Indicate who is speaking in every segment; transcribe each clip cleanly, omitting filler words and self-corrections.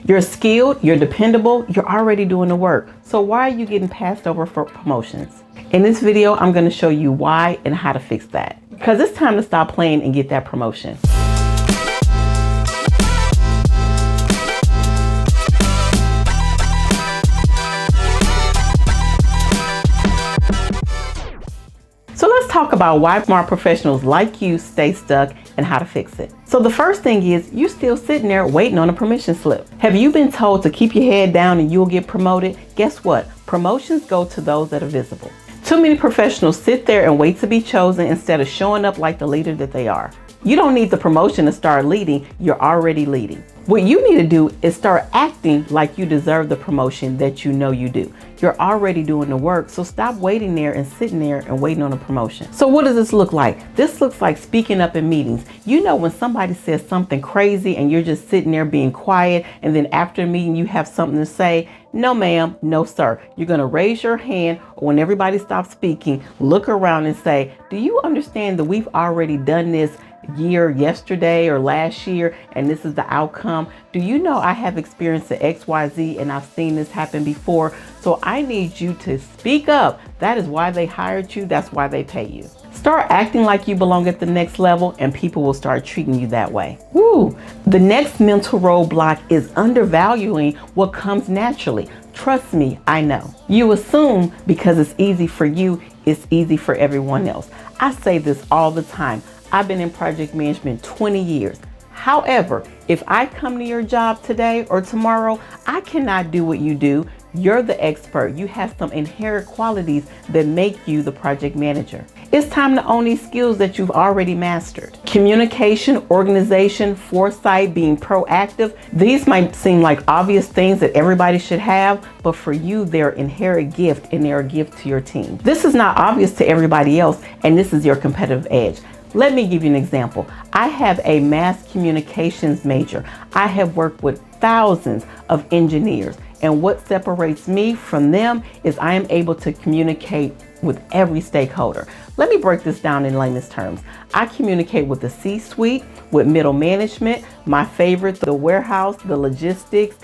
Speaker 1: You're skilled, you're dependable, you're already doing the work. So why are you getting passed over for promotions? In this video, I'm going to show you why and how to fix that. Because it's time to stop playing and get that promotion. So let's talk about why smart professionals like you stay stuck and how to fix it. So the first thing is you still sitting there waiting on a permission slip. Have you been told to keep your head down and you'll get promoted? Guess what? Promotions go to those that are visible. Too many professionals sit there and wait to be chosen instead of showing up like the leader that they are. You don't need the promotion to start leading, you're already leading. What you need to do is start acting like you deserve the promotion that you know you do. You're already doing the work, so stop waiting there and sitting there and waiting on a promotion. So what does this look like? This looks like speaking up in meetings. You know when somebody says something crazy and you're just sitting there being quiet, and then after a meeting you have something to say? No ma'am, no sir. You're gonna raise your hand, or when everybody stops speaking, look around and say, do you understand that we've already done this yesterday or last year, and this is the outcome? Do you know I have experienced the XYZ and I've seen this happen before? So I need you to speak up. That is why they hired you. That's why they pay you. Start acting like you belong at the next level and people will start treating you that way. Woo! The next mental roadblock is undervaluing what comes naturally. Trust me, I know. You assume because it's easy for you, it's easy for everyone else. I say this all the time. I've been in project management 20 years. However, if I come to your job today or tomorrow, I cannot do what you do. You're the expert. You have some inherent qualities that make you the project manager. It's time to own these skills that you've already mastered. Communication, organization, foresight, being proactive. These might seem like obvious things that everybody should have, but for you, they're an inherent gift and they're a gift to your team. This is not obvious to everybody else, and this is your competitive edge. Let me give you an example. I have a mass communications major. I have worked with thousands of engineers, and what separates me from them is I am able to communicate with every stakeholder. Let me break this down in layman's terms. I communicate with the C-suite, with middle management, my favorites, the warehouse, the logistics.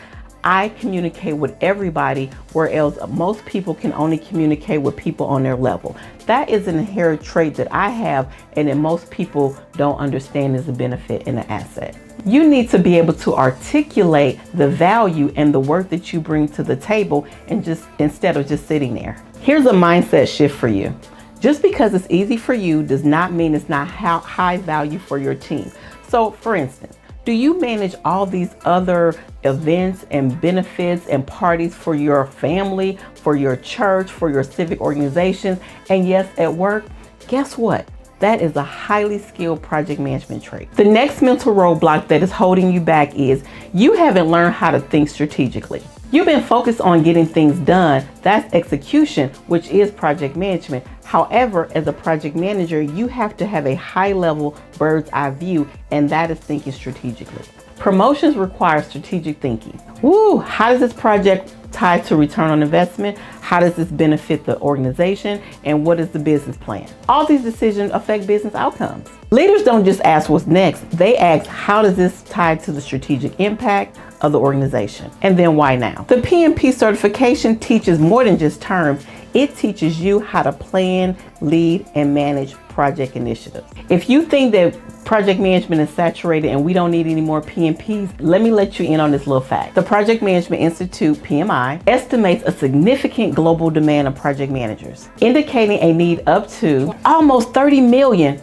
Speaker 1: I communicate with everybody, whereas most people can only communicate with people on their level. That is an inherent trait that I have and that most people don't understand is a benefit and an asset. You need to be able to articulate the value and the work that you bring to the table, and just instead of just sitting there. Here's a mindset shift for you. Just because it's easy for you does not mean it's not high value for your team. So for instance, do you manage all these other events and benefits and parties for your family, for your church, for your civic organizations, and yes, at work? Guess what? That is a highly skilled project management trait. The next mental roadblock that is holding you back is you haven't learned how to think strategically. You've been focused on getting things done. That's execution, which is project management. However, as a project manager, you have to have a high level bird's eye view, and that is thinking strategically. Promotions require strategic thinking. Woo! How does this project tie to return on investment? How does this benefit the organization? And what is the business plan? All these decisions affect business outcomes. Leaders don't just ask what's next. They ask, how does this tie to the strategic impact of the organization? And then why now? The PMP certification teaches more than just terms. It teaches you how to plan, lead, and manage project initiatives. If you think that project management is saturated and we don't need any more PMPs, let me let you in on this little fact. The Project Management Institute, PMI, estimates a significant global demand of project managers, indicating a need up to almost 30 million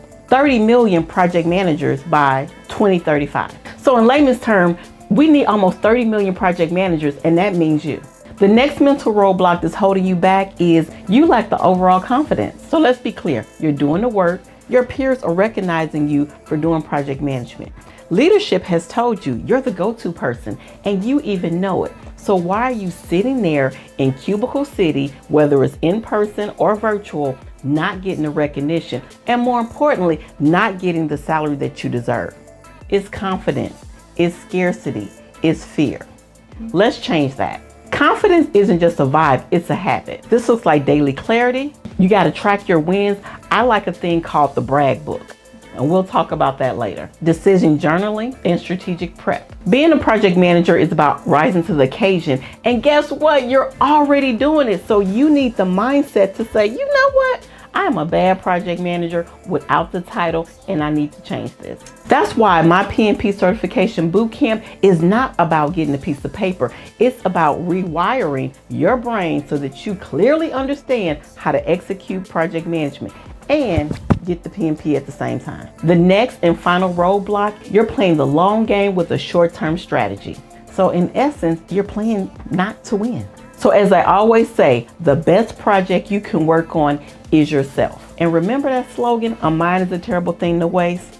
Speaker 1: project managers by 2035. So in layman's terms, we need almost 30 million project managers, and that means you. The next mental roadblock that's holding you back is you lack the overall confidence. So let's be clear, you're doing the work. Your peers are recognizing you for doing project management. Leadership has told you you're the go-to person, and you even know it. So why are you sitting there in Cubicle City, whether it's in person or virtual, not getting the recognition, and more importantly, not getting the salary that you deserve? It's confidence, it's scarcity, it's fear. Let's change that. Confidence isn't just a vibe, it's a habit. This looks like daily clarity. You got to track your wins. I like a thing called the brag book. and we'll talk about that later. Decision journaling and strategic prep. Being a project manager is about rising to the occasion, and guess what? You're already doing it, so you need the mindset to say, you know what? I am a bad project manager without the title, and I need to change this. That's why my PMP certification bootcamp is not about getting a piece of paper. It's about rewiring your brain so that you clearly understand how to execute project management and get the PMP at the same time. The next and final roadblock, you're playing the long game with a short-term strategy. So in essence, you're playing not to win. So as I always say, the best project you can work on is yourself. And remember that slogan, a mind is a terrible thing to waste?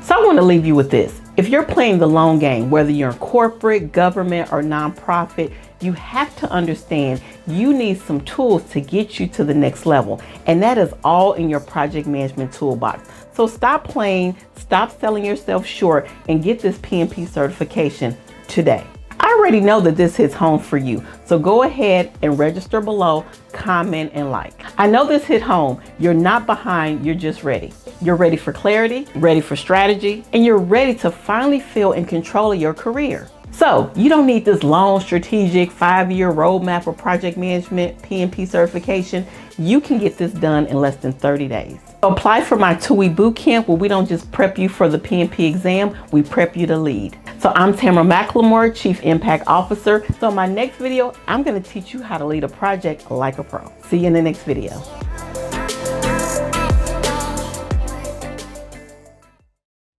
Speaker 1: So I want to leave you with this. If you're playing the long game, whether you're in corporate, government, or nonprofit, you have to understand you need some tools to get you to the next level. And that is all in your project management toolbox. So stop playing, stop selling yourself short, and get this PMP certification today. I already know that this hits home for you, so go ahead and register below, comment, and like. I know this hit home. You're not behind, you're just ready. You're ready for clarity, ready for strategy, and you're ready to finally feel in control of your career. So you don't need this long strategic 5-year roadmap or project management PMP certification. You can get this done in less than 30 days. So apply for my 2-week bootcamp where we don't just prep you for the PMP exam, we prep you to lead. So I'm Tamara McLemore, Chief Impact Officer. So in my next video, I'm going to teach you how to lead a project like a pro. See you in the next video.